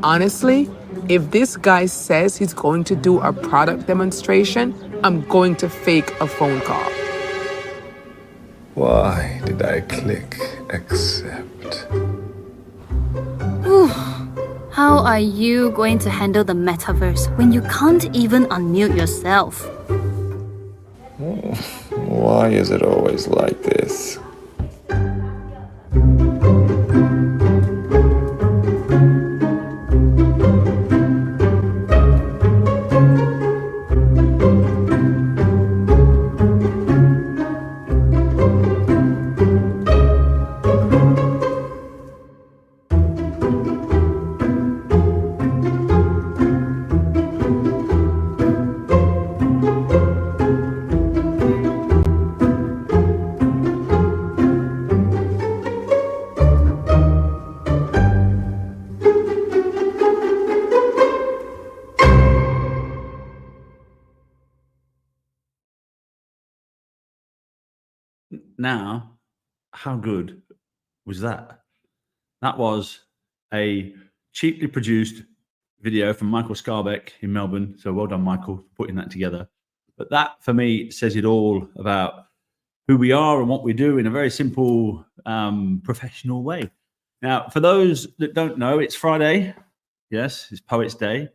Honestly, if this guy says he's going to do a product demonstration, I'm going to fake a phone call. Why did I click accept? How are you going to handle the metaverse when you can't even unmute yourself? Why is it always like this? Now, how good was that? That was a cheaply produced video from Michael Scarbeck in Melbourne. So well done, Michael, for putting that together. But that, for me, says it all about who we are and what we do in a very simple, professional way. Now, for those that don't know, it's Friday. Yes, it's Poets' Day.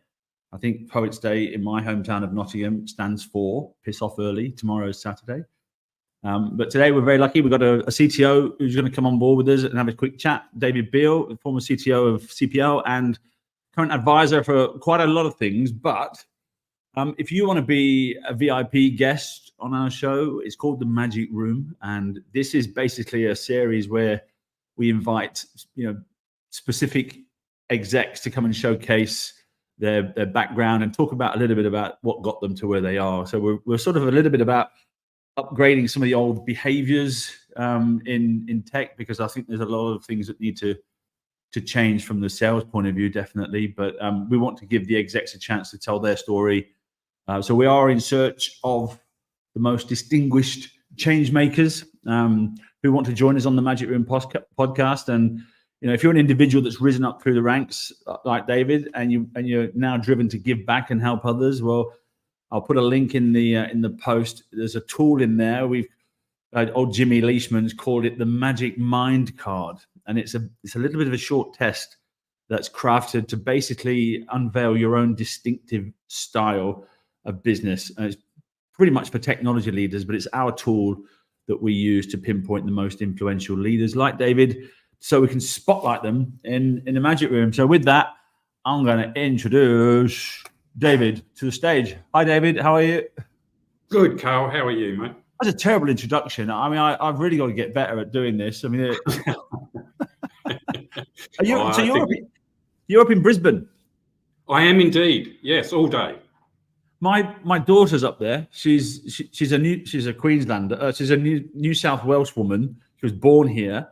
I think Poets' Day in my hometown of Nottingham stands for piss off early. Tomorrow is Saturday. But today we're very lucky. We've got a CTO who's going to come on board with us and have a quick chat. David Beal, the former CTO of CPL and current advisor for quite a lot of things. But if you want to be a VIP guest on our show, it's called The Magic Room. And this is basically a series where we invite, specific execs to come and showcase their background and talk about a little bit about what got them to where they are. So we're sort of a little bit about upgrading some of the old behaviors in tech, because I think there's a lot of things that need to change from the sales point of view, definitely. But we want to give the execs a chance to tell their story. So we are in search of the most distinguished change makers who want to join us on the Magic Room podcast. And if you're an individual that's risen up through the ranks like David, and you're now driven to give back and help others, well, I'll put a link in the post. There's a tool in there. We've old Jimmy Leishman's called it the Magic Mind Card, and it's a little bit of a short test that's crafted to basically unveil your own distinctive style of business. And it's pretty much for technology leaders, but it's our tool that we use to pinpoint the most influential leaders like David, so we can spotlight them in the Magic Room. So with that, I'm going to introduce David to the stage. Hi, David. How are you? Good, Carl. How are you, mate? That's a terrible introduction. I mean, I've really got to get better at doing this. I mean, you're up in Brisbane. I am indeed. Yes, all day. My daughter's up there. She's a Queenslander. She's a New South Wales woman. She was born here,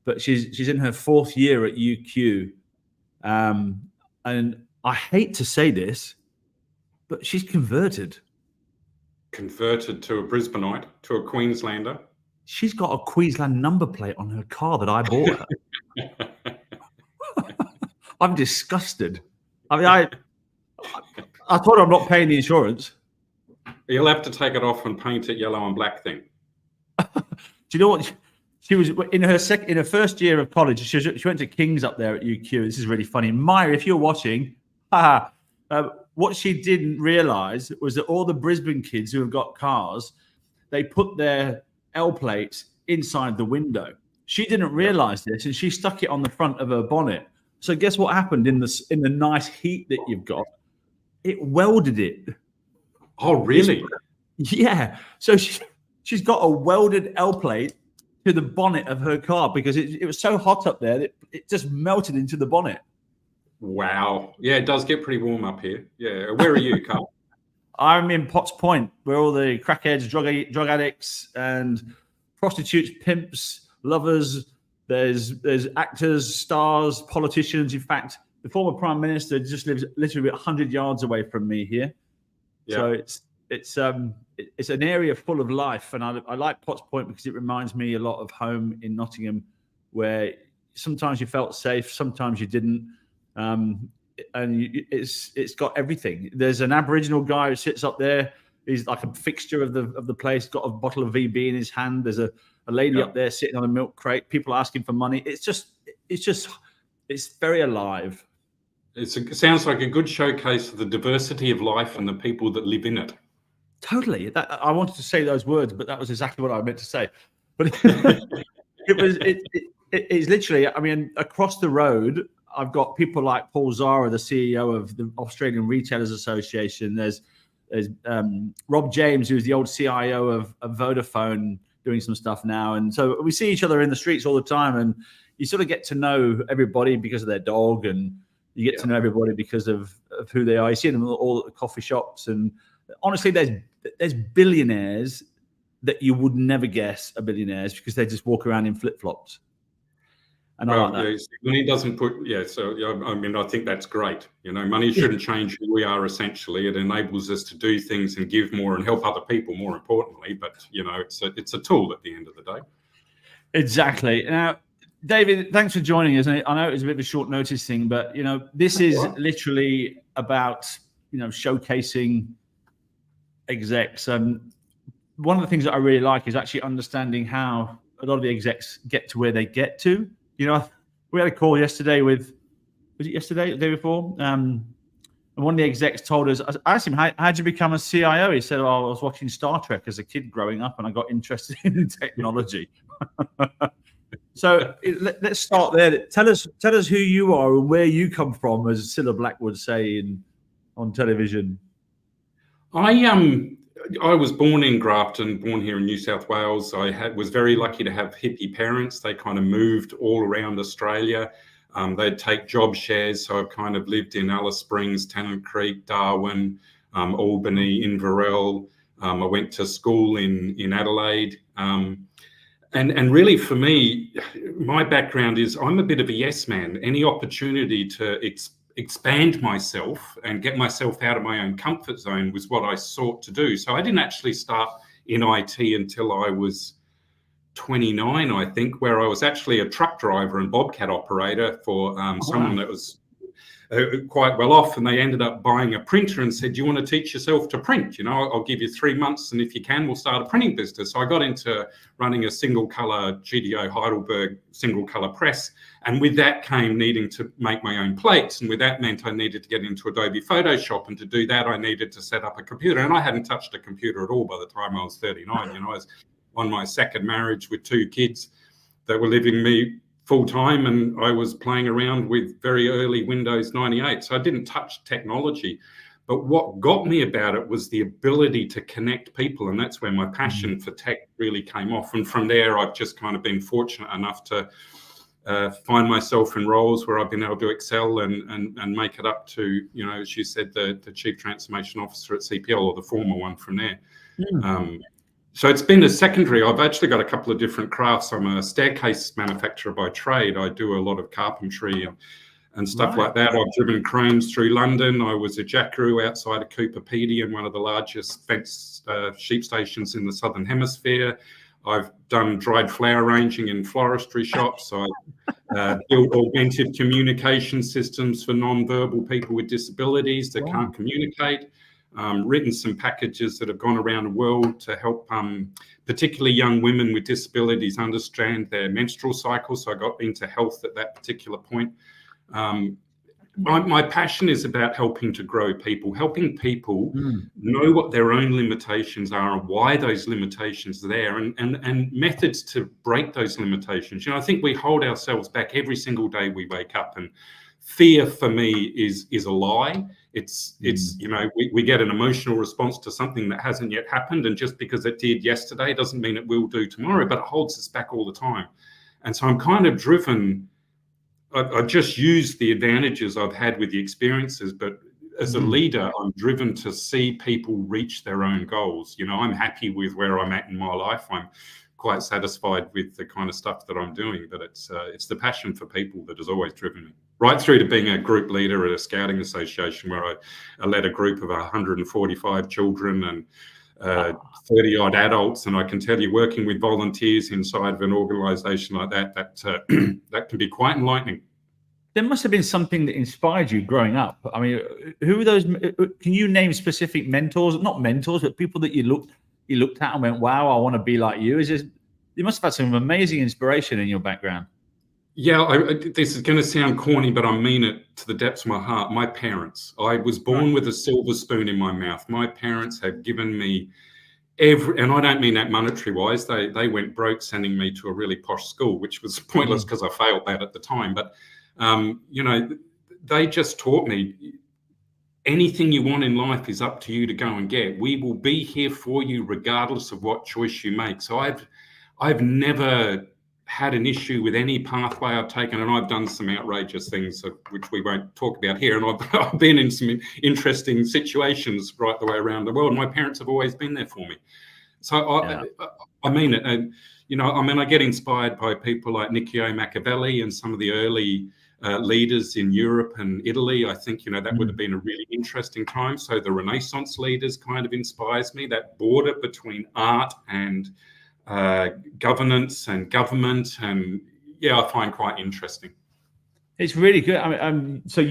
but she's in her 4th year at UQ. And I hate to say this, but she's converted. Converted to a Brisbaneite, to a Queenslander. She's got a Queensland number plate on her car that I bought her. I'm disgusted. I mean, I told her I'm not paying the insurance. You'll have to take it off and paint it yellow and black then. Do you know what? She was in her first year of college. She went to King's up there at UQ. This is really funny. Maya, if you're watching, what she didn't realize was that all the Brisbane kids who have got cars, they put their L plates inside the window. She didn't realize this, and she stuck it on the front of her bonnet. So guess what happened in the nice heat that you've got? It welded it. Oh, really? Yeah. So she's got a welded L plate to the bonnet of her car because it was so hot up there that it just melted into the bonnet. Wow. Yeah, it does get pretty warm up here. Yeah. Where are you, Carl? I'm in Potts Point, where all the crackheads, drug addicts, and prostitutes, pimps, lovers. There's actors, stars, politicians. In fact, the former Prime Minister just lives literally 100 yards away from me here. Yeah. So it's an area full of life, and I like Potts Point because it reminds me a lot of home in Nottingham, where sometimes you felt safe, sometimes you didn't. It's got everything. There's an Aboriginal guy who sits up there. He's like a fixture of the place. Got a bottle of VB in his hand. There's a lady up there sitting on a milk crate. People asking for money. It's very alive. It sounds like a good showcase of the diversity of life and the people that live in it. Totally. I wanted to say those words, but that was exactly what I meant to say. But it's literally, I mean, across the road, I've got people like Paul Zara, the CEO of the Australian Retailers Association. There's Rob James, who's the old CIO of Vodafone, doing some stuff now. And so we see each other in the streets all the time, and you sort of get to know everybody because of their dog, and you get to know everybody because of who they are. You see them all at the coffee shops. And honestly, there's billionaires that you would never guess are billionaires because they just walk around in flip-flops. And I like that. Money doesn't put, so I mean, I think that's great. You know, money shouldn't change who we are essentially. It enables us to do things and give more and help other people, more importantly. But, you know, it's a tool at the end of the day. Exactly. Now, David, thanks for joining us. I know it was a bit of a short notice thing, but, you know, this is literally about, you know, showcasing execs. One of the things that I really like is actually understanding how a lot of the execs get to where they get to. You know, we had a call yesterday was it yesterday, the day before? And one of the execs told us, I asked him, how'd you become a CIO? He said, I was watching Star Trek as a kid growing up and I got interested in technology. So let's start there. Tell us who you are and where you come from, as Cilla Black would say on television. I was born in Grafton, born here in New South Wales. Was very lucky to have hippie parents. They kind of moved all around Australia. They'd take job shares. So I've kind of lived in Alice Springs, Tennant Creek, Darwin, Albany, Inverell. I went to school in Adelaide. And really for me, my background is I'm a bit of a yes man. Any opportunity to expand myself and get myself out of my own comfort zone was what I sought to do. So I didn't actually start in IT until I was 29, I think, where I was actually a truck driver and bobcat operator for someone that was quite well off, and they ended up buying a printer and said, do you want to teach yourself to print? You know, I'll give you 3 months, and if you can, we'll start a printing business. So I got into running a single color GDO Heidelberg single color press, and with that came needing to make my own plates, and with that meant I needed to get into Adobe Photoshop, and to do that I needed to set up a computer, and I hadn't touched a computer at all by the time I was 39. You know, I was on my second marriage with 2 kids that were living me full time, and I was playing around with very early Windows 98. So I didn't touch technology. But what got me about it was the ability to connect people. And that's where my passion for tech really came off. And from there, I've just kind of been fortunate enough to find myself in roles where I've been able to excel and make it up to, you know, as you said, the Chief Transformation Officer at CPL, or the former one from there. So it's been a secondary. I've actually got a couple of different crafts. I'm a staircase manufacturer by trade. I do a lot of carpentry and stuff like that. I've driven cranes through London. I was a jackaroo outside of Cooperpedy, one of the largest fenced sheep stations in the Southern Hemisphere. I've done dried flower ranging in floristry shops. I built augmented communication systems for non-verbal people with disabilities that can't communicate. Written some packages that have gone around the world to help particularly young women with disabilities understand their menstrual cycle. So I got into health at that particular point. My passion is about helping to grow people, helping people know what their own limitations are and why those limitations are there, and methods to break those limitations. You know, I think we hold ourselves back every single day we wake up, and fear for me is a lie. It's you know, we get an emotional response to something that hasn't yet happened, and just because it did yesterday doesn't mean it will do tomorrow, but it holds us back all the time. And so I'm kind of driven. I just use the advantages I've had with the experiences, but as a leader, I'm driven to see people reach their own goals. You know, I'm happy with where I'm at in my life. I'm quite satisfied with the kind of stuff that I'm doing, but it's the passion for people that has always driven me. Right through to being a group leader at a scouting association where I led a group of 145 children and 30 odd adults. And I can tell you, working with volunteers inside of an organization like that can be quite enlightening. there must have been something that inspired you growing up. I mean, who are those? Can you name specific mentors? Not mentors, but people that you looked at and went, "Wow, I want to be like you." You must have had some amazing inspiration in your background. Yeah, this is going to sound corny, but I mean it to the depths of my heart. My parents. I was born with a silver spoon in my mouth. My parents have given me and I don't mean that monetary wise. They went broke sending me to a really posh school, which was pointless because I failed that at the time. But they just taught me anything you want in life is up to you to go and get. We will be here for you regardless of what choice you make. So I've never had an issue with any pathway I've taken, and I've done some outrageous things which we won't talk about here. And I've been in some interesting situations right the way around the world. My parents have always been there for me. So I mean it. And, I get inspired by people like Niccolò Machiavelli and some of the early leaders in Europe and Italy. I think, that would have been a really interesting time. So the Renaissance leaders kind of inspires me, that border between art and governance and government, and I find quite interesting. It's really good. I mean, so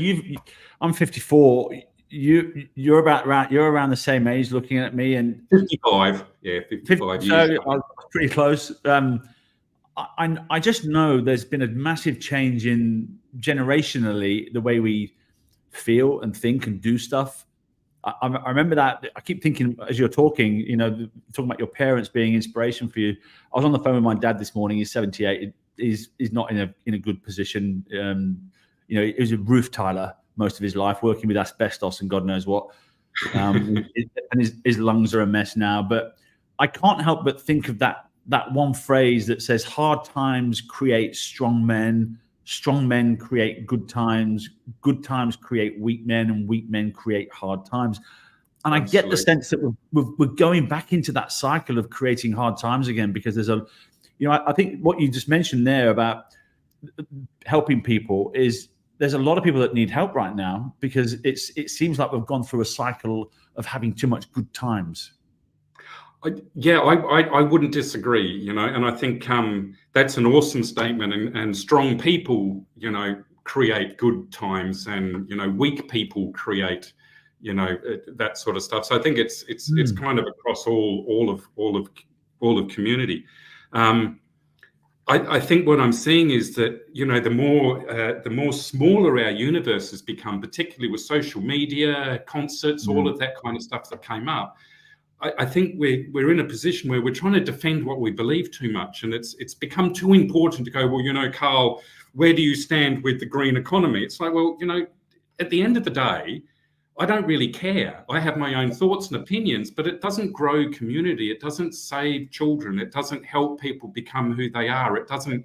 I'm 54. You're around the same age, looking at me, and 55. Yeah, 55 years. So I was pretty close. I just know there's been a massive change in generationally the way we feel and think and do stuff. I remember that. I keep thinking as you're talking, talking about your parents being inspiration for you. I was on the phone with my dad this morning. He's 78. He's not in a good position. He was a roof tiler most of his life, working with asbestos and God knows what. And his lungs are a mess now. But I can't help but think of that one phrase that says, "Hard times create strong men. Strong men create good times create weak men, and weak men create hard times." And I get the sense that we're going back into that cycle of creating hard times again, because there's I think what you just mentioned there about helping people is there's a lot of people that need help right now, because it seems like we've gone through a cycle of having too much good times. I wouldn't disagree, and I think that's an awesome statement. And strong people, create good times, and weak people create, that sort of stuff. So I think it's kind of across all of community. I think what I'm seeing is that the more smaller our universe has become, particularly with social media, concerts, all of that kind of stuff that came up. I think we're in a position where we're trying to defend what we believe too much, and it's become too important to go, well, Carl, where do you stand with the green economy? It's like, well, at the end of the day, I don't really care. I have my own thoughts and opinions, but it doesn't grow community. It doesn't save children. It doesn't help people become who they are. It doesn't,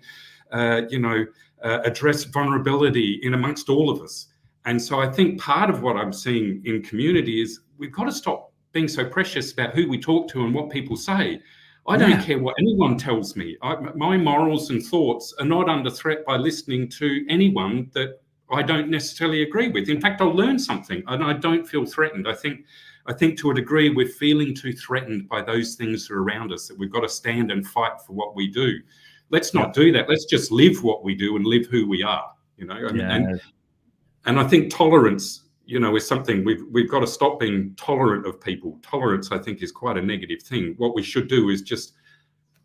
address vulnerability in amongst all of us. And so I think part of what I'm seeing in community is we've got to stop being so precious about who we talk to and what people say. I don't care what anyone tells me. My morals and thoughts are not under threat by listening to anyone that I don't necessarily agree with. In fact, I'll learn something, and I don't feel threatened. I think to a degree we're feeling too threatened by those things that are around us, that we've got to stand and fight for what we do. Let's not do that. Let's just live what we do and live who we are. And I think tolerance, is something we've got to stop being tolerant of people. Tolerance, I think, is quite a negative thing. What we should do is just,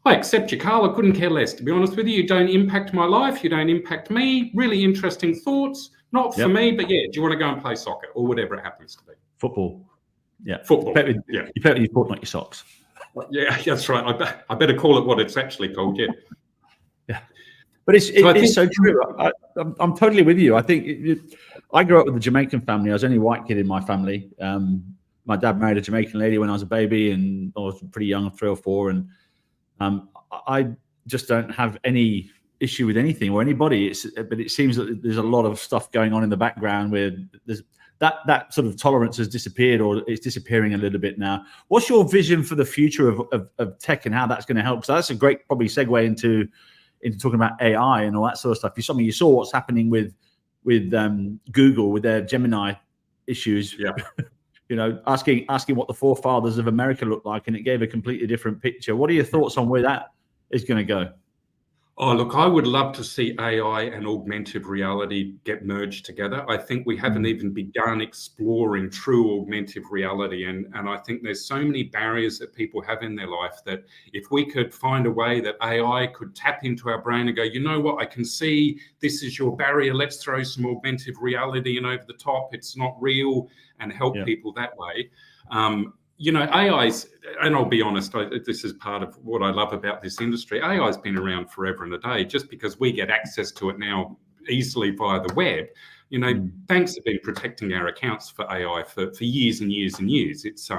I accept you, Carl. I couldn't care less, to be honest with you. You don't impact my life. You don't impact me. Really interesting thoughts. Not for me, but do you want to go and play soccer or whatever it happens to be? Football. Yeah. Football. You bet with your foot, not your socks. Yeah, that's right. I better call it what it's actually called. Yeah. Yeah. But it's so true. I'm totally with you. I think I grew up with a Jamaican family. I was the only white kid in my family. My dad married a Jamaican lady when I was a baby, and I was pretty young, 3 or 4. And I just don't have any issue with anything or anybody. But it seems that there's a lot of stuff going on in the background where there's that sort of tolerance has disappeared, or it's disappearing a little bit now. What's your vision for the future of tech and how that's going to help? So that's a great probably segue into talking about AI and all that sort of stuff. You saw what's happening with Google with their Gemini issues. Yeah. Asking what the forefathers of America looked like, and it gave a completely different picture. What are your thoughts on where that is going to go? Oh, look, I would love to see AI and augmented reality get merged together. I think we haven't even begun exploring true augmented reality. And I think there's so many barriers that people have in their life that if we could find a way that AI could tap into our brain and go, you know what, I can see this is your barrier. Let's throw some augmented reality in over the top. It's not real, and help people that way. You know, AI's, and I'll be honest, this is part of what I love about this industry. AI's been around forever and a day. Just because we get access to it now easily via the web, you know, banks have been protecting our accounts for AI for years and years and years. It's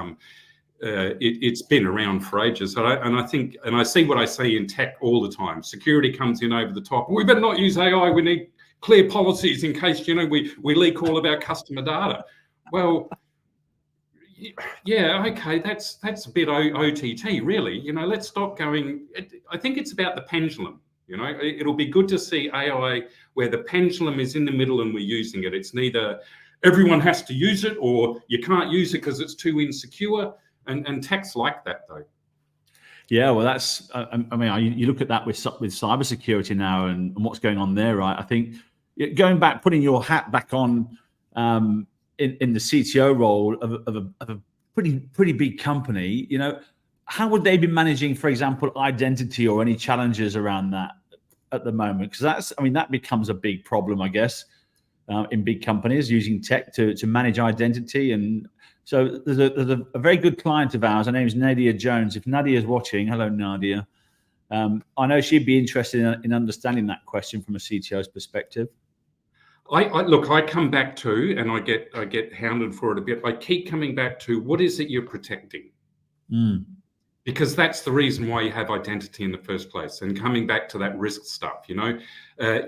been around for ages. And I think, and I see what I see in tech all the time. Security comes in over the top. We better not use AI. We need clear policies in case, you know, we leak all of our customer data. Well, yeah, okay, that's a bit OTT, really. You know, let's stop going. I think it's about the pendulum. You know, it'll be good to see AI where the pendulum is in the middle and we're using it. It's neither everyone has to use it or you can't use it because it's too insecure. And tech's like that, though. Yeah, well, that's. I mean, you look at that with cybersecurity now and what's going on there, right? I think going back, putting your hat back on. In the CTO role of a pretty big company, you know, how would they be managing, for example, identity or any challenges around that at the moment? Because that becomes a big problem, I guess, in big companies using tech to manage identity. And so there's a very good client of ours. Her name's Nadia Jones. If Nadia is watching, hello, Nadia. I know she'd be interested in understanding that question from a CTO's perspective. Look, I come back to, and I get hounded for it a bit. I keep coming back to, what is it you're protecting? Because that's the reason why you have identity in the first place. And coming back to that risk stuff, you know,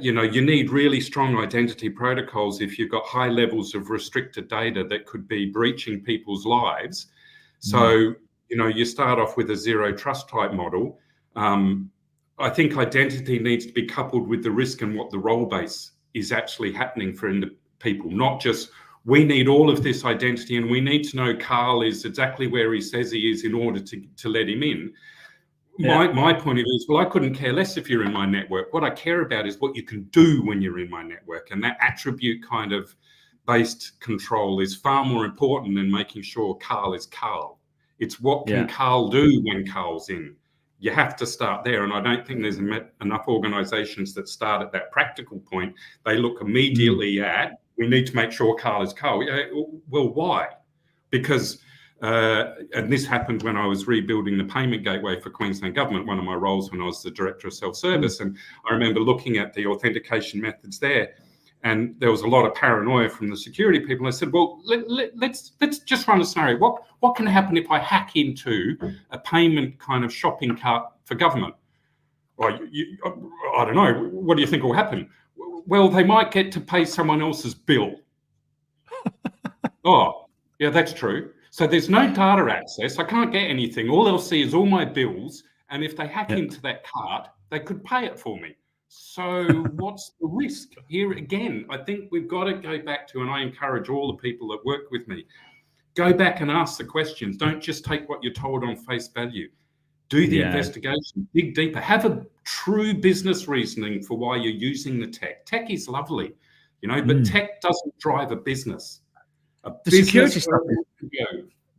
you need really strong identity protocols if you've got high levels of restricted data that could be breaching people's lives. So, you know, you start off with a zero trust type model. I think identity needs to be coupled with the risk and what the role base is actually happening for people, not just we need all of this identity and we need to know Carl is exactly where he says he is in order to let him in. My point of view is, well, I couldn't care less if you're in my network. What I care about is what you can do when you're in my network. And that attribute kind of based control is far more important than making sure Carl is Carl. It's what can Carl do when Carl's in. You have to start there. And I don't think there's enough organizations that start at that practical point. They look immediately at, we need to make sure Carl is Carl. Well, why? Because, and this happened when I was rebuilding the payment gateway for Queensland Government, one of my roles when I was the Director of Self-Service. And I remember looking at the authentication methods there, and there was a lot of paranoia from the security people. I said, well, let's just run a scenario. What can happen if I hack into a payment kind of shopping cart for government? Well, I don't know. What do you think will happen? Well, they might get to pay someone else's bill. Oh, yeah, that's true. So there's no data access. I can't get anything. All they'll see is all my bills. And if they hack into that cart, they could pay it for me. So what's the risk? Here again, I think we've got to go back to, and I encourage all the people that work with me, go back and ask the questions. Don't just take what you're told on face value. Do the investigation, dig deeper, have a true business reasoning for why you're using the tech. Tech is lovely, you know, but tech doesn't drive a business. The security stuff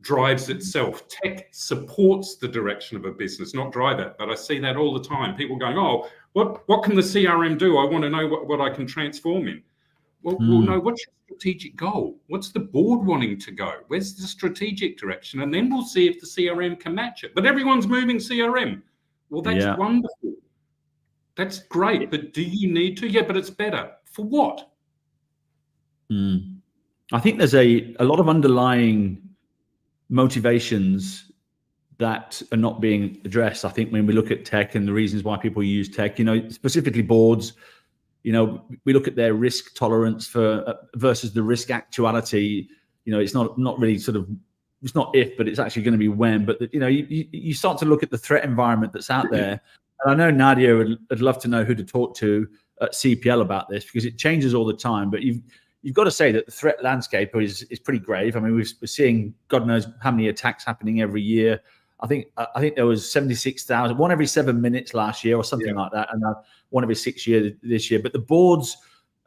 drives itself. Tech supports the direction of a business, not drive it. But I see that all the time. People going, oh, what can the CRM do? I want to know what I can transform in. Well, no, what's your strategic goal? What's the board wanting to go? Where's the strategic direction? And then we'll see if the CRM can match it. But everyone's moving CRM. Well, that's wonderful. That's great. But do you need to? Yeah, but it's better. For what? I think there's a lot of underlying motivations that are not being addressed. I think when we look at tech and the reasons why people use tech, you know, specifically boards, you know, we look at their risk tolerance for versus the risk actuality. You know, it's not really sort of, it's not if, but it's actually going to be when. But you know, you start to look at the threat environment that's out there. And I know Nadia would love to know who to talk to at CPL about this, because it changes all the time. But you've got to say that the threat landscape is pretty grave. I mean, we're seeing God knows how many attacks happening every year. I think there was 76,000, one every 7 minutes last year or something like that, and one every 6 years this year. But the board's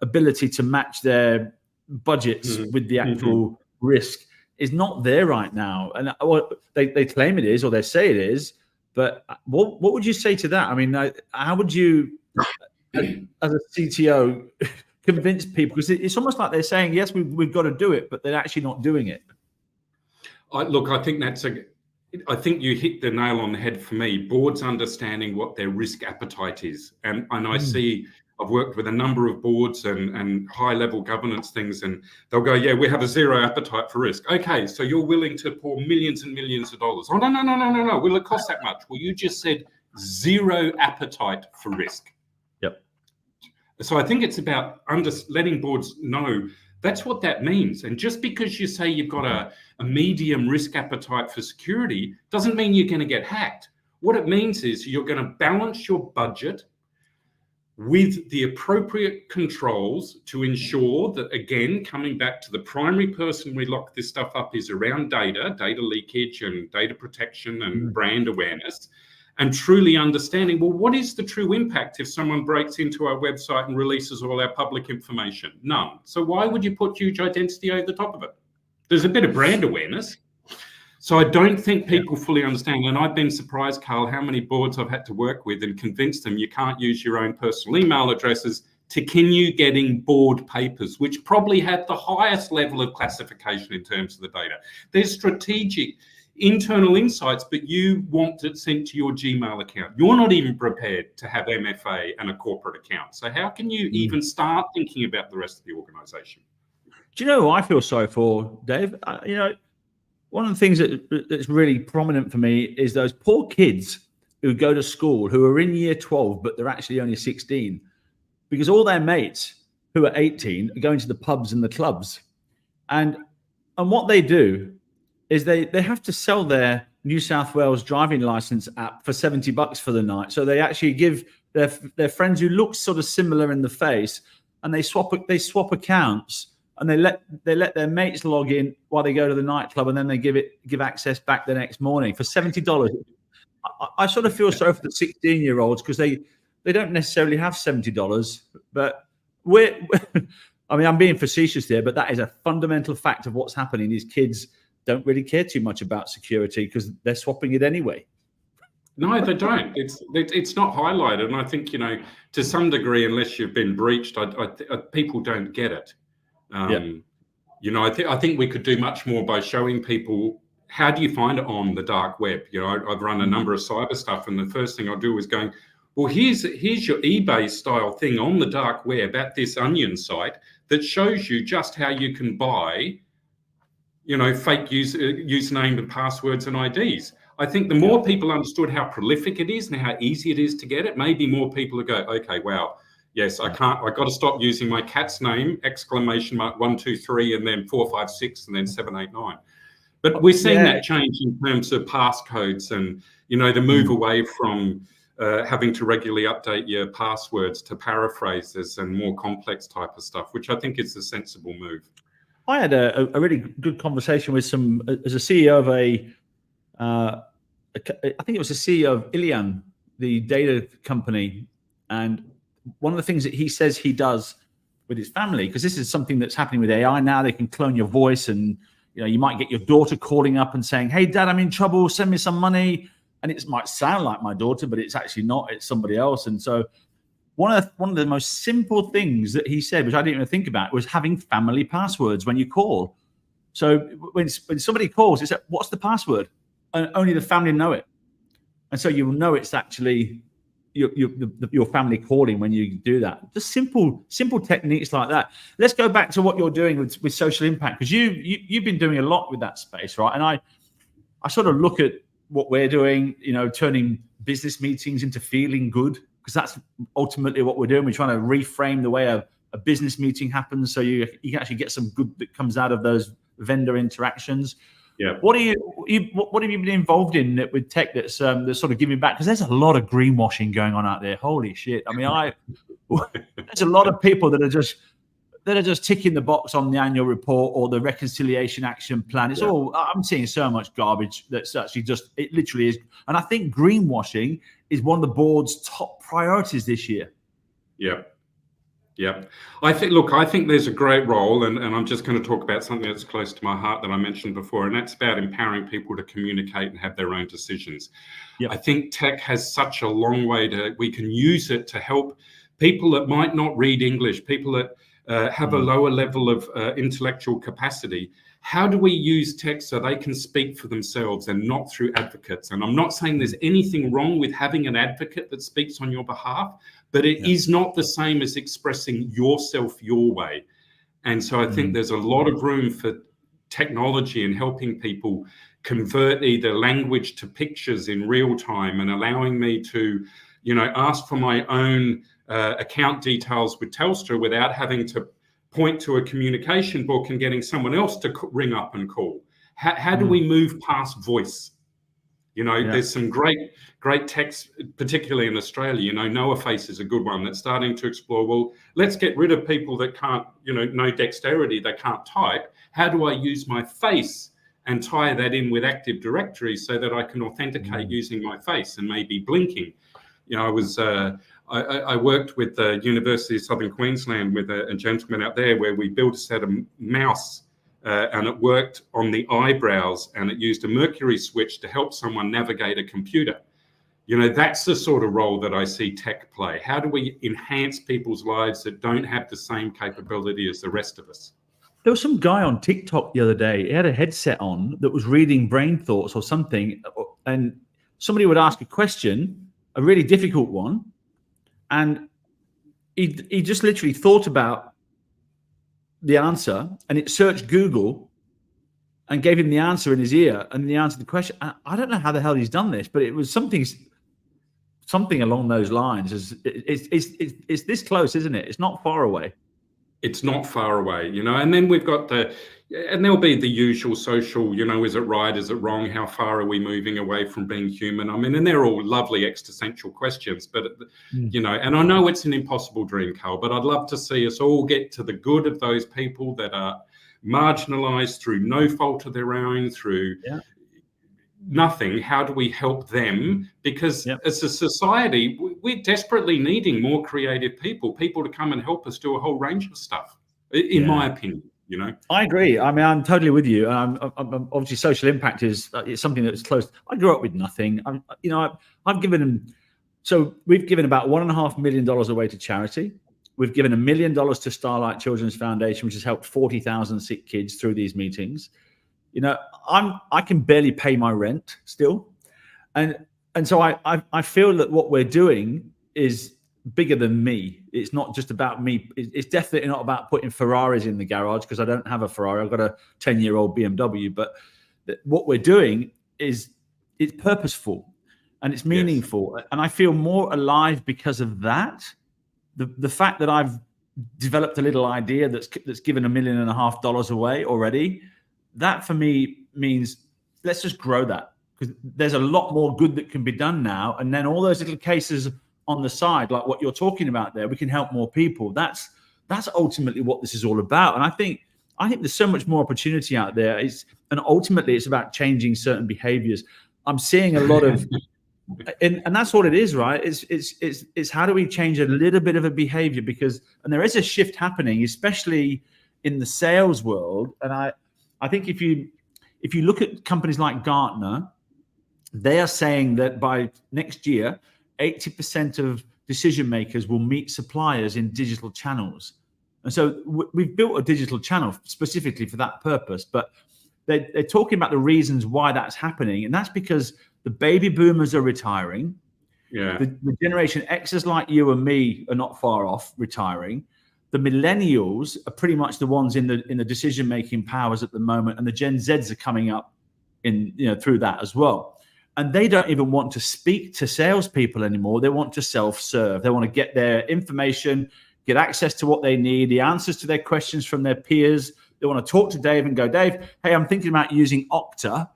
ability to match their budgets with the actual risk is not there right now. And they claim it is, or they say it is. But what would you say to that? I mean, how would you, as a CTO, convince people? Because it's almost like they're saying, yes, we've got to do it, but they're actually not doing it. Look, I think I think you hit the nail on the head for me. Boards understanding what their risk appetite is. And I see, I've worked with a number of boards and high-level governance things, and they'll go, yeah, we have a zero appetite for risk. Okay, so you're willing to pour millions and millions of dollars. Oh, no. Will it cost that much? Well, you just said zero appetite for risk. Yep. So I think it's about letting boards know that's what that means. And just because you say you've got a medium risk appetite for security doesn't mean you're going to get hacked. What it means is you're going to balance your budget with the appropriate controls to ensure that, again, coming back to the primary person we lock this stuff up is around data leakage and data protection and brand awareness, and truly understanding, well, what is the true impact if someone breaks into our website and releases all our public information? None. So why would you put huge identity over the top of it? There's a bit of brand awareness. So I don't think people fully understand. And I've been surprised, Carl, how many boards I've had to work with and convince them you can't use your own personal email addresses to continue getting board papers, which probably have the highest level of classification in terms of the data. There's strategic internal insights, but you want it sent to your Gmail account. You're not even prepared to have MFA and a corporate account. So how can you even start thinking about the rest of the organization? Do you know who I feel sorry for, Dave? One of the things that's really prominent for me is those poor kids who go to school who are in year 12, but they're actually only 16, because all their mates who are 18 are going to the pubs and the clubs. And what they do is they have to sell their New South Wales driving license app for $70 for the night. So they actually give their friends who look sort of similar in the face, and they swap accounts, and they let their mates log in while they go to the nightclub, and then they give access back the next morning for $70. I sort of feel sorry for the 16-year-olds because they don't necessarily have $70, but I mean, I'm being facetious there, but that is a fundamental fact of what's happening. These kids don't really care too much about security because they're swapping it anyway. No, they don't. It's not highlighted, and I think to some degree, unless you've been breached, people don't get it. I think we could do much more by showing people how do you find it on the dark web. I've run a number of cyber stuff, and the first thing I'll do is going, well, here's your eBay style thing on the dark web at this Onion site that shows you just how you can buy fake username and passwords and IDs. I think the more people understood how prolific it is and how easy it is to get it, maybe more people would go, okay, wow, yes, I've got to stop using my cat's name, ! 1, 2, 3, and then 4, 5, 6, and then 7, 8, 9. But we're seeing that change in terms of passcodes and, the move away from having to regularly update your passwords to paraphrases and more complex type of stuff, which I think is a sensible move. I had a really good conversation with as a CEO of I think it was the CEO of Ilian, the data company. And one of the things that he says he does with his family, because this is something that's happening with AI now, they can clone your voice, and you might get your daughter calling up and saying, hey, Dad, I'm in trouble, send me some money. And it might sound like my daughter, but it's actually not, it's somebody else. And so one of the most simple things that he said, which I didn't even think about, was having family passwords when you call. So when somebody calls, it's like, what's the password? And only the family know it. And so you'll know it's actually your family calling when you do that. Just simple techniques like that. Let's go back to what you're doing with social impact, because you've been doing a lot with that space, right? And I sort of look at what we're doing, turning business meetings into feeling good, because that's ultimately what we're doing. We're trying to reframe the way a business meeting happens, so you can actually get some good that comes out of those vendor interactions. Yeah. What have you been involved in with tech that's sort of giving back? Because there's a lot of greenwashing going on out there. Holy shit! I mean, there's a lot of people that are just that are just ticking the box on the annual report or the reconciliation action plan. It's all, I'm seeing so much garbage that's actually just, it literally is. And I think greenwashing is one of the board's top priorities this year. Yeah. Yeah, I think there's a great role, and I'm just going to talk about something that's close to my heart that I mentioned before, and that's about empowering people to communicate and have their own decisions. Yep. I think tech has such a long way we can use it to help people that might not read English, people that have a lower level of intellectual capacity. How do we use tech so they can speak for themselves and not through advocates? And I'm not saying there's anything wrong with having an advocate that speaks on your behalf, but it is not the same as expressing yourself your way. And so I think there's a lot of room for technology and helping people convert either language to pictures in real time and allowing me to, ask for my own account details with Telstra without having to point to a communication book and getting someone else to ring up and call. How do we move past voice? There's some great techs, particularly in Australia. Noah Face is a good one that's starting to explore, well, let's get rid of people that can't, no dexterity, they can't type. How do I use my face and tie that in with Active Directory so that I can authenticate using my face and maybe blinking? I worked with the University of Southern Queensland with a gentleman out there where we built a set of mouse and it worked on the eyebrows, and it used a mercury switch to help someone navigate a computer. That's the sort of role that I see tech play. How do we enhance people's lives that don't have the same capability as the rest of us? There was some guy on TikTok the other day. He had a headset on that was reading brain thoughts or something, and somebody would ask a question, a really difficult one, and he just literally thought about the answer, and it searched Google and gave him the answer in his ear, and he answered the question. I don't know how the hell he's done this, but it was something along those lines. It's this close, isn't it? It's not far away. It's not far away, and then we've got and there'll be the usual social, is it right? Is it wrong? How far are we moving away from being human? And they're all lovely existential questions, but, and I know it's an impossible dream, Carl, but I'd love to see us all get to the good of those people that are marginalized through no fault of their own, through nothing. How do we help them? Because as a society, we're desperately needing more creative people to come and help us do a whole range of stuff, in my opinion. I agree. I mean, I'm totally with you. Obviously, social impact is something that's close. I grew up with nothing. I've given them. So we've given about $1.5 million away to charity. We've given $1 million to Starlight Children's Foundation, which has helped 40,000 sick kids through these meetings. I can barely pay my rent still, and so I feel that what we're doing is bigger than me. It's not just about me. It's definitely not about putting Ferraris in the garage, because I don't have a Ferrari. I've got a 10-year-old BMW. But what we're doing it's purposeful and it's meaningful, and I feel more alive because of that. The fact that I've developed a little idea that's given $1.5 million away already, that for me means let's just grow that, because there's a lot more good that can be done now. And then all those little cases on the side, like what you're talking about there, we can help more people. That's ultimately what this is all about. And I think there's so much more opportunity out there. And ultimately it's about changing certain behaviors. I'm seeing a lot of, and that's what it is, right? It's how do we change a little bit of a behavior, and there is a shift happening, especially in the sales world. And I think if you look at companies like Gartner, they are saying that by next year, 80% of decision makers will meet suppliers in digital channels. And so we've built a digital channel specifically for that purpose, but they're talking about the reasons why that's happening. And that's because the baby boomers are retiring. Yeah. The Generation X's like you and me are not far off retiring. The millennials are pretty much the ones in the decision-making powers at the moment. And the Gen Zs are coming up through that as well. And they don't even want to speak to salespeople anymore. They want to self-serve. They want to get their information, get access to what they need, the answers to their questions from their peers. They want to talk to Dave and go, Dave, hey, I'm thinking about using Okta.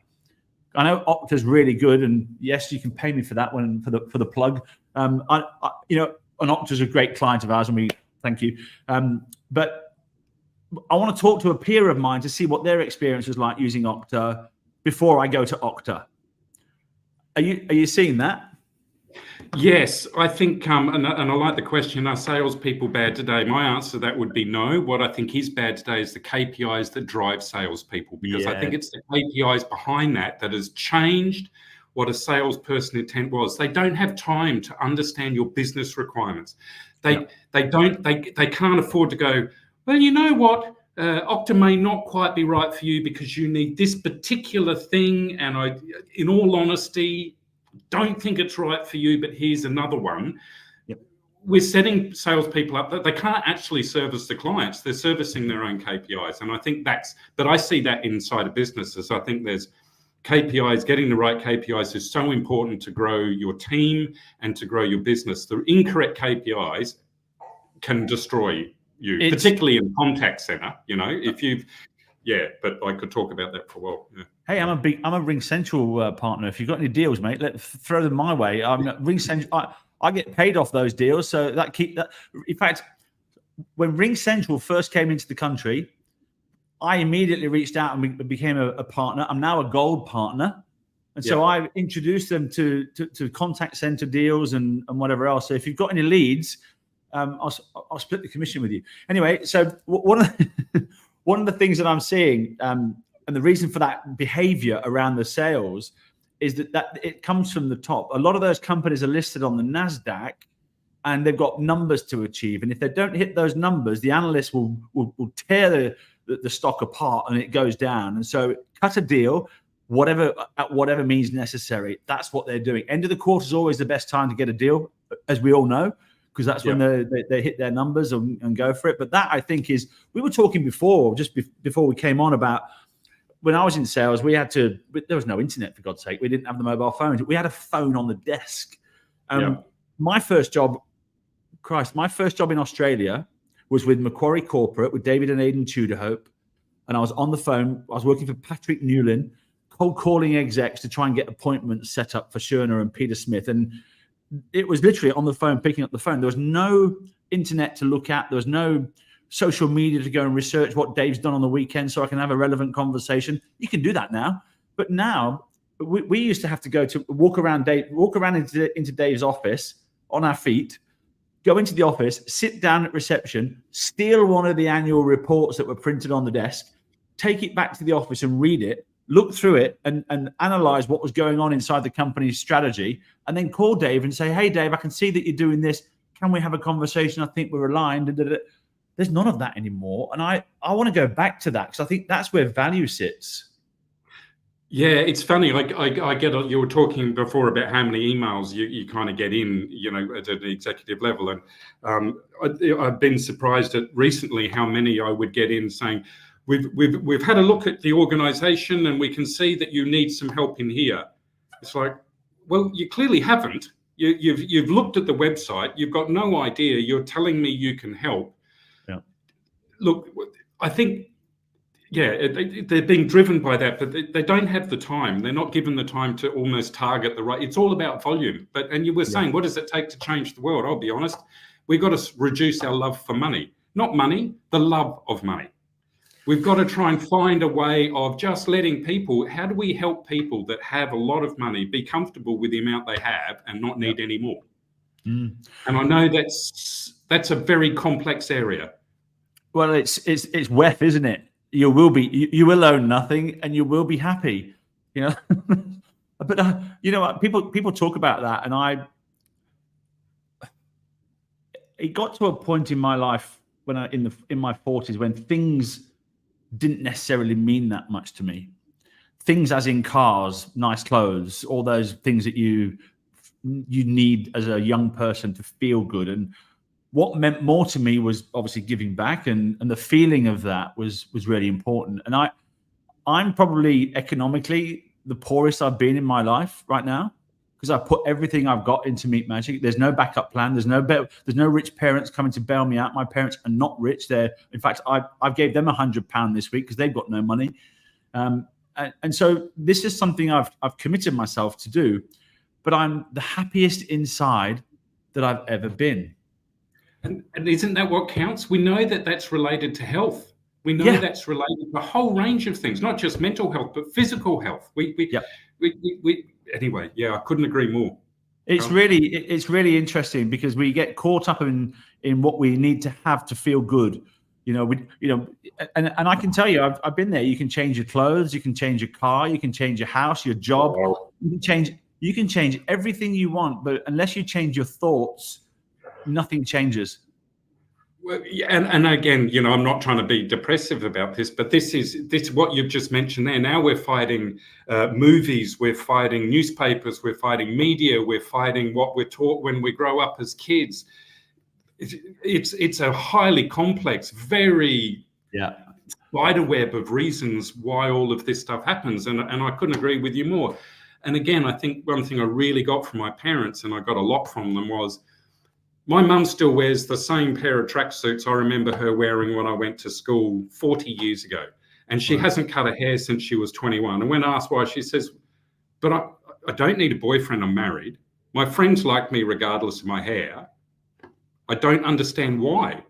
I know Okta's really good, and yes, you can pay me for that one for the plug. And Okta's a great client of ours, and we thank you. But I want to talk to a peer of mine to see what their experience was like using Okta before I go to Okta. Are you seeing that? Yes, I think, and I like the question, are salespeople bad today? My answer to that would be no. What I think is bad today is the KPIs that drive salespeople, because I think it's the KPIs behind that has changed what a salesperson intent was. They don't have time to understand your business requirements. They can't afford to go, well, you know what? Okta may not quite be right for you because you need this particular thing. And in all honesty, don't think it's right for you, but here's another one. Yep. We're setting salespeople up that they can't actually service the clients. They're servicing their own KPIs. And I think but I see that inside of businesses. I think there's KPIs, getting the right KPIs is so important to grow your team and to grow your business. The incorrect KPIs can destroy you, particularly in contact center, but I could talk about that for a while. Yeah. Hey, I'm a Ring Central partner. If you've got any deals, mate, throw them my way. I'm Ring Central. I get paid off those deals, so that. In fact, when Ring Central first came into the country, I immediately reached out and became a partner. I'm now a gold partner, and so I introduced them to contact center deals and whatever else. So if you've got any leads, I'll split the commission with you. Anyway, so one of the things that I'm seeing. And the reason for that behavior around the sales is that it comes from the top. A lot of those companies are listed on the NASDAQ and they've got numbers to achieve. And if they don't hit those numbers, the analysts will tear the stock apart and it goes down. And so cut a deal, at whatever means necessary. That's what they're doing. End of the quarter is always the best time to get a deal, as we all know, because that's when they hit their numbers and go for it. But that, I think, we were talking before we came on about, when I was in sales, there was no internet, for God's sake. We didn't have the mobile phones. We had a phone on the desk. My first job in Australia was with Macquarie Corporate, with David and Aidan Tudorhope. And I was on the phone. I was working for Patrick Newlin, cold calling execs to try and get appointments set up for Schurner and Peter Smith. And it was literally on the phone, picking up the phone. There was no internet to look at. There was no social media to go and research what Dave's done on the weekend so I can have a relevant conversation. You can do that now. But now we used to have to go to walk around into Dave's office on our feet, go into the office, sit down at reception, steal one of the annual reports that were printed on the desk, take it back to the office and read it, look through it and analyze what was going on inside the company's strategy, and then call Dave and say, hey, Dave, I can see that you're doing this. Can we have a conversation? I think we're aligned. There's none of that anymore. And I want to go back to that because I think that's where value sits. Yeah, it's funny. I get you were talking before about how many emails you kind of get in, at an executive level. And I've been surprised at recently how many I would get in saying, we've had a look at the organization and we can see that you need some help in here. It's like, well, you clearly haven't. You've looked at the website. You've got no idea. You're telling me you can help. Look, I think, they're being driven by that, but they don't have the time. They're not given the time to almost target the right. It's all about volume. And you were saying, what does it take to change the world? I'll be honest. We've got to reduce our love for money. Not money, the love of money. We've got to try and find a way of just letting people, how do we help people that have a lot of money be comfortable with the amount they have and not need any more? And I know that's a very complex area. Well, it's WEF, isn't it? You will own nothing and you will be happy, But you know what? People talk about that, and it got to a point in my life when in my 40s when things didn't necessarily mean that much to me. Things as in cars, nice clothes, all those things that you need as a young person to feel good. And what meant more to me was obviously giving back, and the feeling of that was really important. And I'm probably economically the poorest I've been in my life right now, because I put everything I've got into Meat Magic. There's no backup plan. There's no rich parents coming to bail me out. My parents are not rich. In fact, I gave them £100 this week because they've got no money. And so this is something I've committed myself to do, but I'm the happiest inside that I've ever been. And isn't that what counts? We know that that's related to health. We know that's related to a whole range of things, not just mental health, but physical health. Anyway, I couldn't agree more. It's really interesting because we get caught up in what we need to have to feel good. And I can tell you, I've been there. You can change your clothes, you can change your car, you can change your house, your job. You can change everything you want, but unless you change your thoughts, nothing changes. Well, and again, I'm not trying to be depressive about this, but this what you've just mentioned there. Now we're fighting movies, we're fighting newspapers, we're fighting media, we're fighting what we're taught when we grow up as kids. It's a highly complex, very spider web of reasons why all of this stuff happens, and I couldn't agree with you more. And again, I think one thing I really got from my parents, and I got a lot from them, was my mum still wears the same pair of tracksuits I remember her wearing when I went to school 40 years ago. And she hasn't cut her hair since she was 21. And when asked why, she says, but I don't need a boyfriend, I'm married. My friends like me regardless of my hair. I don't understand why.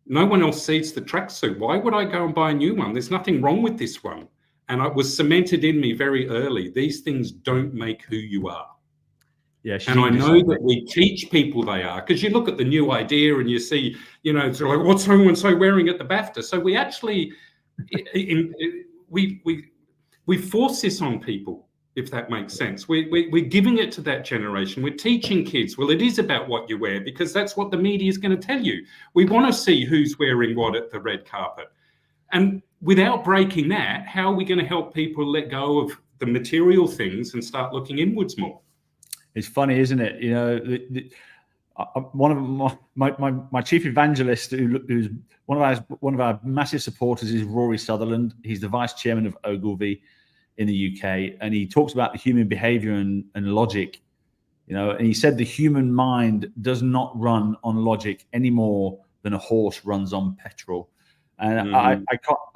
No one else sees the tracksuit. Why would I go and buy a new one? There's nothing wrong with this one. And it was cemented in me very early. These things don't make who you are. Yeah, and I know that we teach people they are, because you look at the new idea and you see, it's like, what's so-and-so wearing at the BAFTA? So we actually, we force this on people, if that makes sense. We're giving it to that generation. We're teaching kids, well, it is about what you wear, because that's what the media is going to tell you. We want to see who's wearing what at the red carpet. And without breaking that, how are we going to help people let go of the material things and start looking inwards more? It's funny, isn't it? One of my chief evangelist, who's one of our massive supporters, is Rory Sutherland. He's the vice chairman of Ogilvy in the UK, and he talks about the human behaviour and logic. And he said the human mind does not run on logic any more than a horse runs on petrol. And I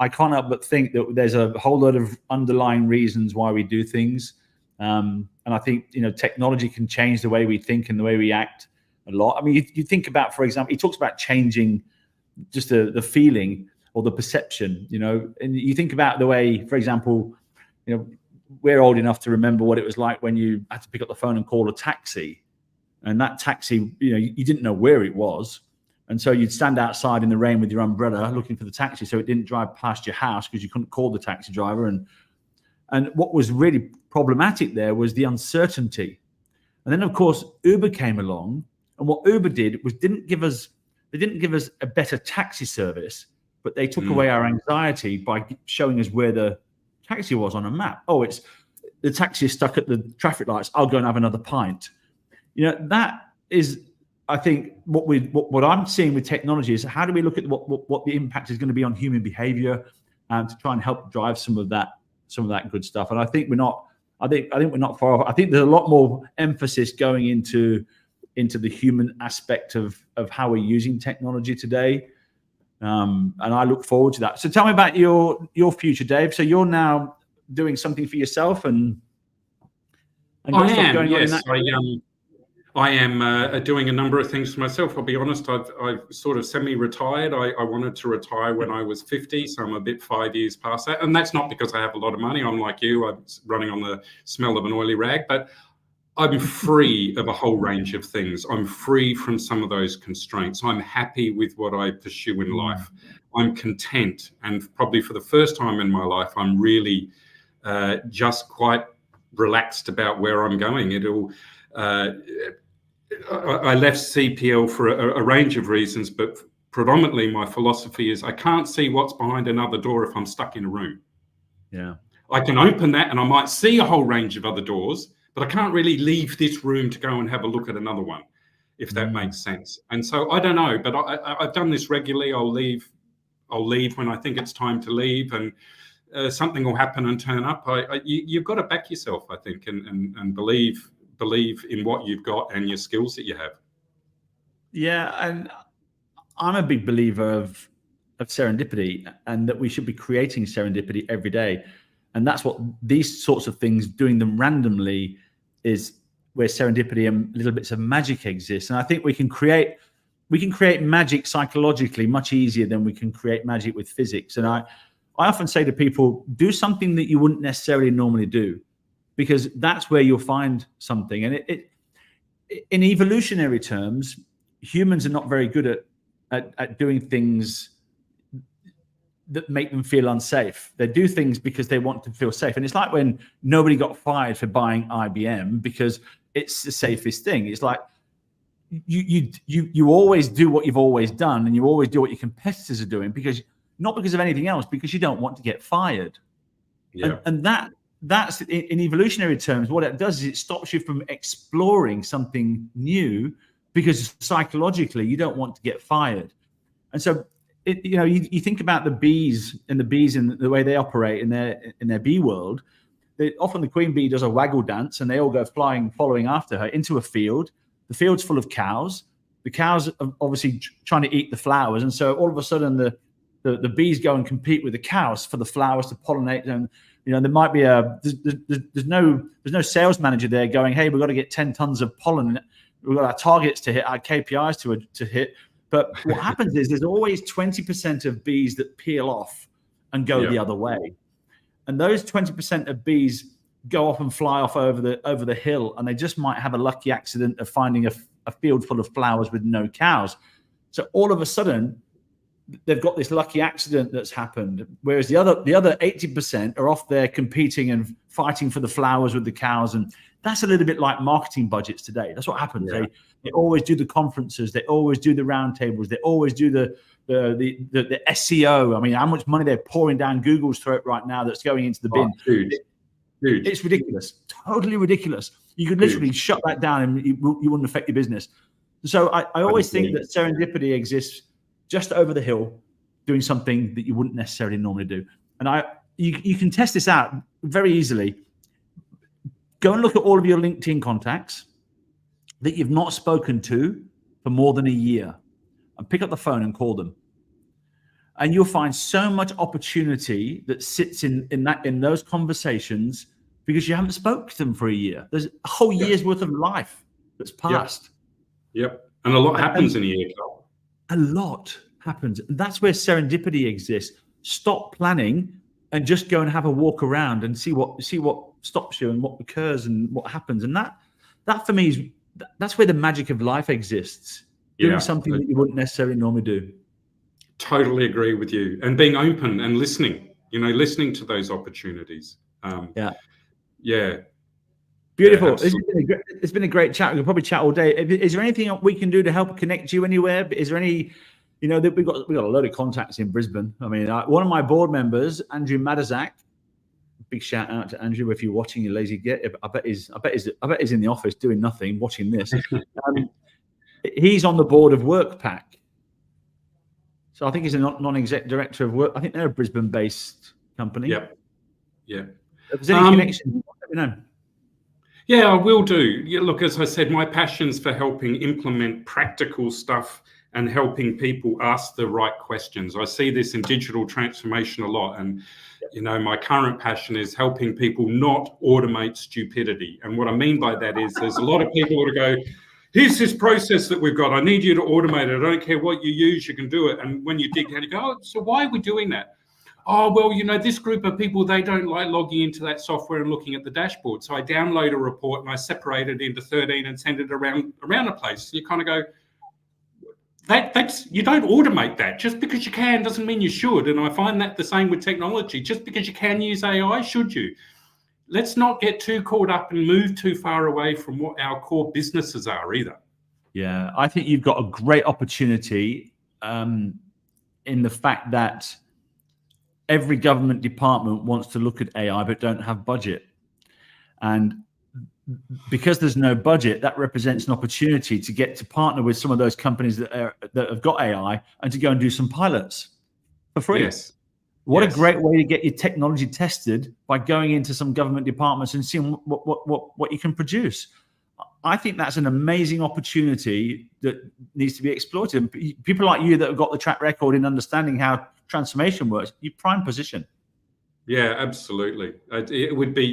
can't help but think that there's a whole lot of underlying reasons why we do things. And I think, technology can change the way we think and the way we act a lot. I mean, you think about, for example, he talks about changing just the feeling or the perception, and you think about the way, for example, we're old enough to remember what it was like when you had to pick up the phone and call a taxi, and that taxi, you didn't know where it was. And so you'd stand outside in the rain with your umbrella looking for the taxi so it didn't drive past your house because you couldn't call the taxi driver. And what was really problematic there was the uncertainty. And then, of course, Uber came along, and what Uber did was they didn't give us a better taxi service, but they took away our anxiety by showing us where the taxi was on a map. Oh, it's the taxi is stuck at the traffic lights. I'll go and have another pint. That is, I think, what I'm seeing with technology is how do we look at what the impact is going to be on human behavior, to try and help drive some of that good stuff. And I think we're not. I think we're not far off. I think there's a lot more emphasis going into the human aspect of how we're using technology today, and I look forward to that. So tell me about your future, Dave. So you're now doing something for yourself, and I am doing a number of things for myself. I'll be honest, I've sort of semi-retired. I wanted to retire when I was 50, so I'm a bit 5 years past that. And that's not because I have a lot of money. I'm like you, I'm running on the smell of an oily rag, but I'm free of a whole range of things. I'm free from some of those constraints. I'm happy with what I pursue in life. I'm content. And probably for the first time in my life, I'm really just quite relaxed about where I'm going. I left CPL for a range of reasons, but predominantly my philosophy is I can't see what's behind another door if I'm stuck in a room. Yeah, I can open that and I might see a whole range of other doors, but I can't really leave this room to go and have a look at another one, if that makes sense. And so I don't know, but I've done this regularly. I'll leave when I think it's time to leave, and something will happen and turn up. You've got to back yourself, I think, and believe in what you've got and your skills that you have. Yeah, and I'm a big believer of serendipity, and that we should be creating serendipity every day. And that's what these sorts of things, doing them randomly, is where serendipity and little bits of magic exist. And I think we can create we can create magic psychologically much easier than we can create magic with physics. And I often say to people, do something that you wouldn't necessarily normally do, because that's where you'll find something. And in evolutionary terms, humans are not very good at doing things that make them feel unsafe. They do things because they want to feel safe. And it's like when nobody got fired for buying IBM because it's the safest thing. It's like you always do what you've always done, and you always do what your competitors are doing, because not because of anything else, because you don't want to get fired. Yeah. And that's in evolutionary terms, what it does is it stops you from exploring something new, because psychologically you don't want to get fired. And so you think about the bees and the way they operate in their bee world. Often the queen bee does a waggle dance, and they all go following after her into a field. The field's full of cows. The cows are obviously trying to eat the flowers, and so all of a sudden the bees go and compete with the cows for the flowers to pollinate. And there might be there's no sales manager there going, hey, we've got to get 10 tons of pollen. We've got our targets to hit, our KPIs to hit. But what happens is there's always 20% of bees that peel off and go the other way. And those 20% of bees go off and fly off over the hill, and they just might have a lucky accident of finding a field full of flowers with no cows. So all of a sudden, they've got this lucky accident that's happened, whereas the other 80% are off there competing and fighting for the flowers with the cows. And that's a little bit like marketing budgets today. That's what happens. Yeah. They always do the conferences, they always do the roundtables, they always do the SEO. I mean, how much money they're pouring down Google's throat right now that's going into the bin. Dude. It's ridiculous, totally ridiculous. You could literally shut that down and you wouldn't affect your business. So I always think that serendipity exists just over the hill, doing something that you wouldn't necessarily normally do. And you can test this out very easily. Go and look at all of your LinkedIn contacts that you've not spoken to for more than a year, and pick up the phone and call them. And you'll find so much opportunity that sits in those conversations, because you haven't spoken to them for a year. There's a whole year's worth of life that's passed. Yep. And a lot happens in a year, Carl. A lot happens. And that's where serendipity exists. Stop planning and just go and have a walk around and see what stops you and what occurs and what happens. And that for me that's where the magic of life exists. Doing something that you wouldn't necessarily normally do. Totally agree with you. And being open and listening, listening to those opportunities. Beautiful. It's been a great chat. We'll probably chat all day. Is there anything we can do to help connect you anywhere? Is there any, we've got a load of contacts in Brisbane. I mean, one of my board members, Andrew Madazak, big shout out to Andrew if you're watching, you lazy git. I bet he's in the office doing nothing, watching this. He's on the board of WorkPack. So I think he's a non-exec director of Work. I think they're a Brisbane-based company. Yeah. If there's any connection, let me know. Yeah, I will do. Yeah, look, as I said, my passion's for helping implement practical stuff and helping people ask the right questions. I see this in digital transformation a lot. And, my current passion is helping people not automate stupidity. And what I mean by that is there's a lot of people that go, here's this process that we've got. I need you to automate it. I don't care what you use, you can do it. And when you dig down, you go, oh, so why are we doing that? Oh, well, this group of people, they don't like logging into that software and looking at the dashboard. So I download a report and I separate it into 13 and send it around a place. You kind of go, that's you don't automate that. Just because you can doesn't mean you should. And I find that the same with technology. Just because you can use AI, should you? Let's not get too caught up and move too far away from what our core businesses are either. Yeah, I think you've got a great opportunity in the fact that every government department wants to look at AI but don't have budget. And because there's no budget, that represents an opportunity to get to partner with some of those companies that have got AI and to go and do some pilots for free. Yes. What a great way to get your technology tested, by going into some government departments and seeing what you can produce. I think that's an amazing opportunity that needs to be exploited. People like you that have got the track record in understanding how transformation works, you're prime position. Yeah, absolutely. It would be,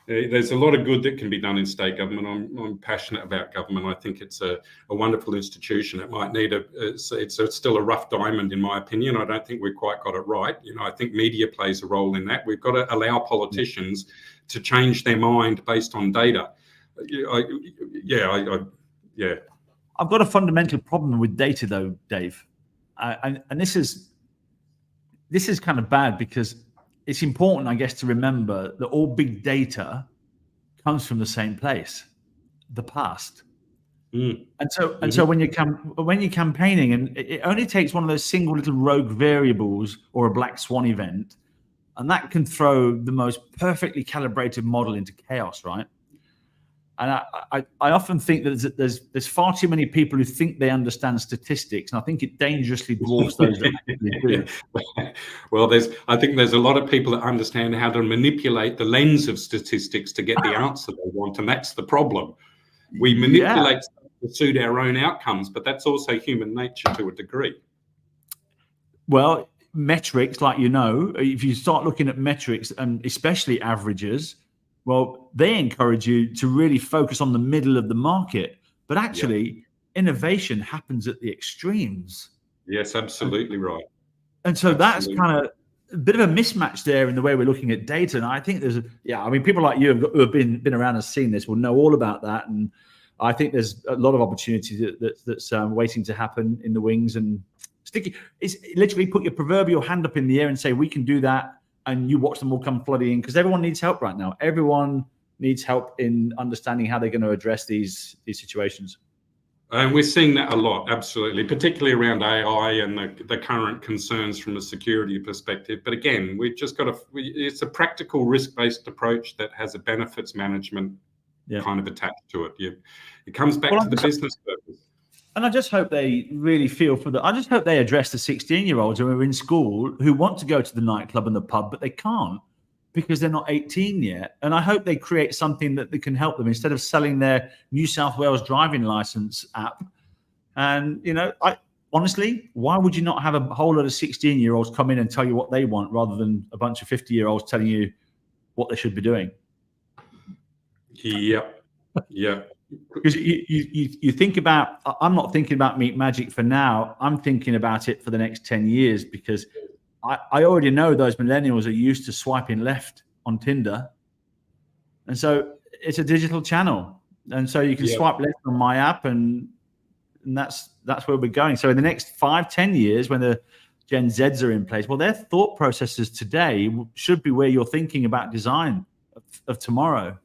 There's a lot of good that can be done in state government. I'm passionate about government. I think it's a wonderful institution. It might need it's still a rough diamond in my opinion. I don't think we've quite got it right. I think media plays a role in that. We've got to allow politicians to change their mind based on data. I've got a fundamental problem with data though, Dave. And this is kind of bad because it's important, I guess, to remember that all big data comes from the same place, the past. And so when you're campaigning, and it only takes one of those single little rogue variables or a black swan event, and that can throw the most perfectly calibrated model into chaos, right? And I often think that there's far too many people who think they understand statistics, and I think it dangerously dwarfs those that actually do. Well, I think there's a lot of people that understand how to manipulate the lens of statistics to get the answer they want, and that's the problem. We manipulate to suit our own outcomes, but that's also human nature to a degree. Well, metrics, like if you start looking at metrics, and especially averages, well, they encourage you to really focus on the middle of the market. But actually, innovation happens at the extremes. Yes, absolutely right. And so that's kind of a bit of a mismatch there in the way we're looking at data. And I think people like you who have been around and seen this will know all about that. And I think there's a lot of opportunity that's waiting to happen in the wings. And it's literally put your proverbial hand up in the air and say, we can do that. And you watch them all come flooding in, because everyone needs help right now. Everyone needs help in understanding how they're going to address these situations. And we're seeing that a lot, absolutely, particularly around AI and the current concerns from a security perspective. But again, we've just got it's a practical risk-based approach that has a benefits management kind of attached to it. It comes back to the business purpose. And I just hope they really feel for I just hope they address the 16-year-olds who are in school who want to go to the nightclub and the pub, but they can't because they're not 18 yet. And I hope they create something that can help them instead of selling their New South Wales driving license app. And, honestly, why would you not have a whole lot of 16-year-olds come in and tell you what they want rather than a bunch of 50-year-olds telling you what they should be doing? Yeah. Because you think about, I'm not thinking about Meat Magic for now. I'm thinking about it for the next 10 years because I already know those millennials are used to swiping left on Tinder. And so it's a digital channel. And so you can swipe left on my app and that's where we're going. So in the next 5-10 years, when the Gen Zs are in place, well, their thought processes today should be where you're thinking about design of tomorrow.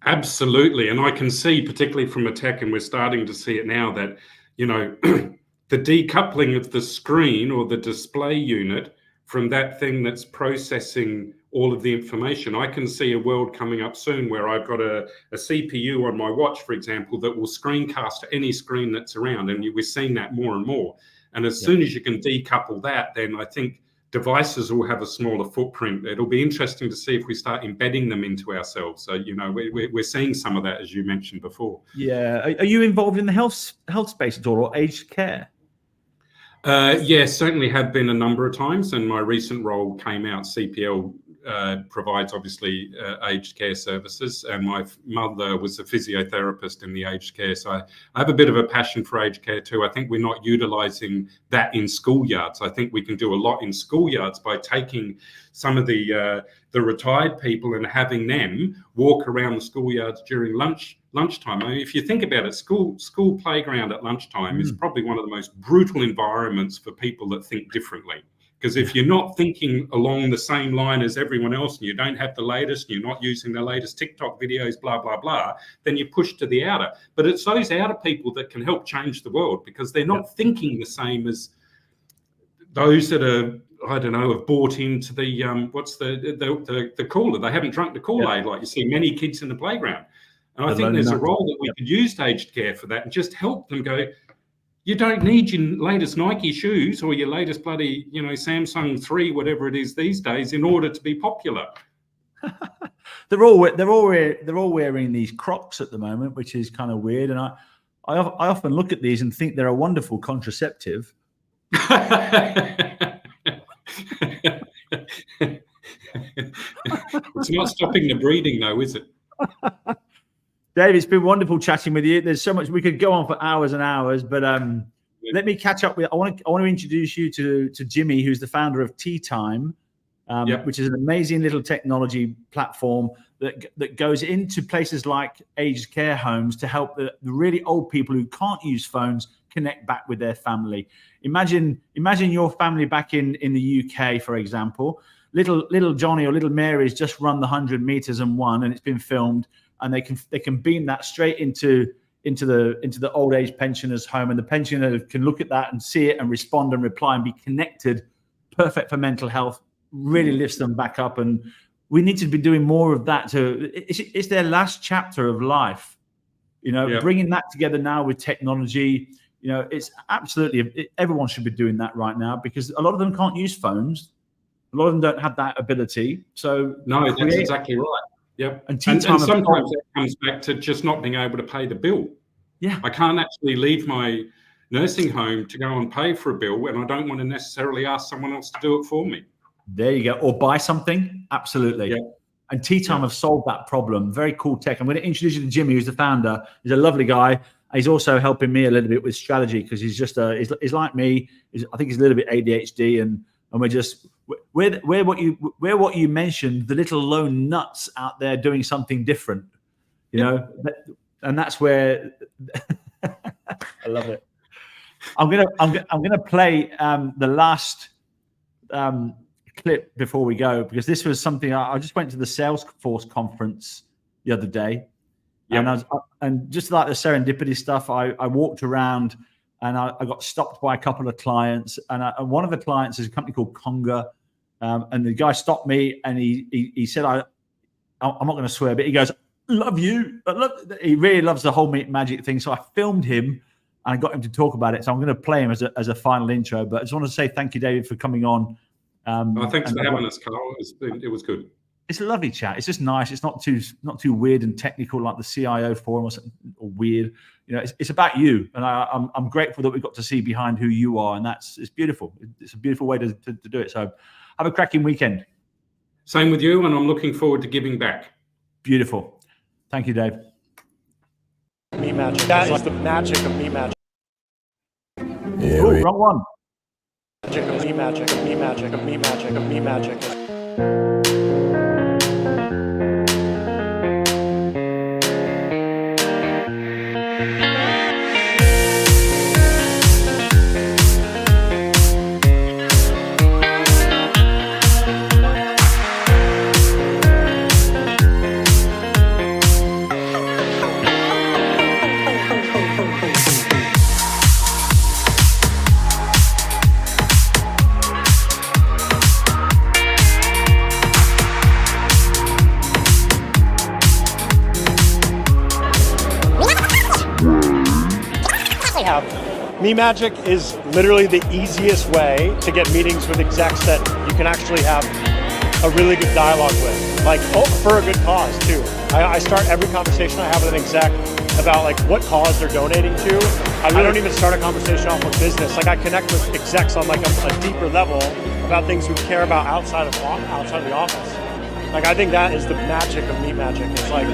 Absolutely. And I can see, particularly from a tech, and we're starting to see it now, that, the decoupling of the screen or the display unit from that thing that's processing all of the information. I can see a world coming up soon where I've got a CPU on my watch, for example, that will screencast to any screen that's around. And we're seeing that more and more. And as soon as you can decouple that, then I think devices will have a smaller footprint. It'll be interesting to see if we start embedding them into ourselves. So, we're seeing some of that, as you mentioned before. Yeah. Are you involved in the health space at all, or aged care? Yes, certainly have been a number of times. And my recent role came out, CPL provides obviously aged care services, and my mother was a physiotherapist in the aged care, so I have a bit of a passion for aged care too. I think we're not utilising that in schoolyards. I think we can do a lot in schoolyards by taking some of the retired people and having them walk around the schoolyards during lunchtime. I mean, if you think about it, school playground at lunchtime is probably one of the most brutal environments for people that think differently. Because if you're not thinking along the same line as everyone else and you don't have the latest, you're not using the latest TikTok videos, blah, blah, blah, then you're pushed to the outer. But it's those outer people that can help change the world because they're not thinking the same as those that are, I don't know, have bought into the, the cooler. They haven't drunk the Kool-Aid like you see many kids in the playground. And I think there's a role that we could use aged care for that and just help them go, you don't need your latest Nike shoes or your latest bloody, Samsung 3, whatever it is these days, in order to be popular. They're all wearing these Crocs at the moment, which is kind of weird. And I often look at these and think they're a wonderful contraceptive. It's It's not stopping the breeding, though, is it? Dave, it's been wonderful chatting with you. There's so much we could go on for hours and hours, but let me catch up with. I want to introduce you to Jimmy, who's the founder of Tea Time, which is an amazing little technology platform that goes into places like aged care homes to help the really old people who can't use phones connect back with their family. Imagine your family back in the UK, for example. Little Johnny or little Mary's just run the 100 meters and won, and it's been filmed, and they can beam that straight into the old age pensioners home, and the pensioner can look at that and see it and respond and reply and be connected. Perfect for mental health, really lifts them back up. And we need to be doing more of that. It's their last chapter of life, bringing that together now with technology. It's absolutely, everyone should be doing that right now, because a lot of them can't use phones. A lot of them don't have that ability. So no, that's exactly right. Yep. And sometimes that comes back to just not being able to pay the bill. Yeah. I can't actually leave my nursing home to go and pay for a bill, and I don't want to necessarily ask someone else to do it for me. There you go. Or buy something. Absolutely. Yeah. And Tea Time have solved that problem. Very cool tech. I'm going to introduce you to Jimmy, who's the founder. He's a lovely guy. He's also helping me a little bit with strategy, because he's just he's like me. I think he's a little bit ADHD, and we're what you mentioned, the little lone nuts out there doing something different, and that's where I love it. I'm gonna play the last clip before we go, because this was something I just went to the Salesforce conference the other day. Yep. And just like the serendipity stuff, I walked around and I got stopped by a couple of clients, and one of the clients is a company called Conga, and the guy stopped me and he said, I'm not going to swear, but he goes, "Love you." He really loves the whole magic thing. So I filmed him and I got him to talk about it. So I'm going to play him as a final intro. But I just want to say thank you, David, for coming on. Thanks for having us, Carl. It was good. It's a lovely chat. It's just nice. It's not too weird and technical like the CIO forum or something, or weird. It's about you, and I'm grateful that we got to see behind who you are, and it's beautiful. It's a beautiful way to do it. So have a cracking weekend. Same with you, and I'm looking forward to giving back. Beautiful. Thank you, Dave. Me magic. That is the magic of me magic. Yeah, Ooh, wrong one. Magic of me magic of me magic of me magic of me magic. Me Magic is literally the easiest way to get meetings with execs that you can actually have a really good dialogue with, like for a good cause too. I start every conversation I have with an exec about like what cause they're donating to. I don't even start a conversation off with business. Like I connect with execs on like a deeper level about things we care about outside of the office. Like I think that is the magic of Me Magic. It's like